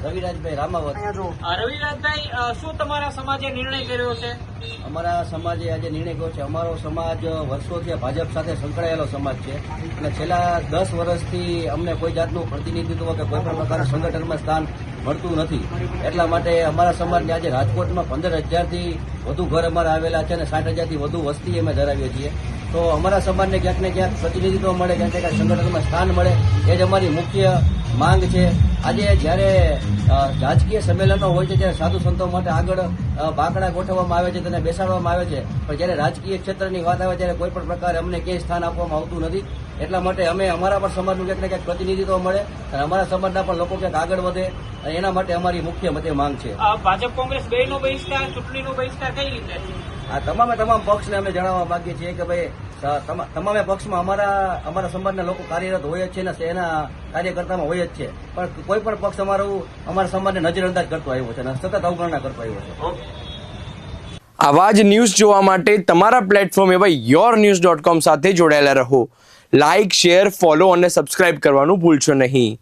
રવિરાજભાઈ રામાવત। રવિરાજભાઈ, શું તમારા સમાજે નિર્ણય કર્યો છે? અમારા સમાજે આજે નિર્ણય કર્યો છે। અમારો સમાજ વર્ષોથી ભાજપ સાથે સંકળાયેલો સમાજ છે અને છેલ્લા 10 વર્ષથી અમને કોઈ જાતનું પ્રતિનિધિત્વ કે કોઈ પણ પ્રકારનું સંગઠનમાં સ્થાન મળતું નથી। એટલા માટે અમારા સમાજને આજે રાજકોટમાં 15,000થી વધુ ઘર અમારા આવેલા છે અને 60,000થી વધુ વસ્તી અમે ધરાવીએ છીએ। તો અમારા સમાજને ક્યાંક ને ક્યાંક પ્રતિનિધિત્વ મળે, ક્યાંક ને ક્યાંક સંગઠનમાં સ્થાન મળે, એ જ અમારી મુખ્ય માંગ છે। આજે જ્યારે રાજકીય સંમેલનો હોય છે ત્યારે સાધુ સંતો માટે આગળ બાંકડા ગોઠવવામાં આવે છે, તેને બેસાડવામાં આવે છે, પણ જ્યારે રાજકીય ક્ષેત્રની વાત આવે ત્યારે કોઈ પણ પ્રકારે અમને ક્યાંય સ્થાન આપવામાં આવતું નથી। એટલા માટે અમે અમારા પણ સમાજનું ક્યાંક ને ક્યાંક પ્રતિનિધિત્વ મળે અને અમારા સમાજના પણ લોકો ક્યાંક આગળ વધે, એના માટે અમારી મુખ્ય મતે માંગ છે। ભાજપ કોંગ્રેસ બેયનો બહિષ્કાર, ચૂંટણીનો બહિષ્કાર કઈ રીતે? આ તમામ પક્ષને અમે જણાવવા માંગીએ છીએ કે ભાઈ તમામે પક્ષમાં અમારા સમાજના લોકો કાર્યરત હોય જ છે ને એના કાર્યકર્તામાં હોય જ છે, પણ કોઈ પણ પક્ષ અમારા સમાજને નજરઅંદાજ કરતો આવ્યો છે અને સતત અવગણના કરતો આવ્યો છે। આવા જ ન્યૂઝ જોવા માટે તમારા પ્લેટફોર્મ એવા yournews.com સાથે જોડાયેલા રહો। લાઇક, શેર, ફોલો અને સબસ્ક્રાઇબ કરવાનું ભૂલશો નહીં।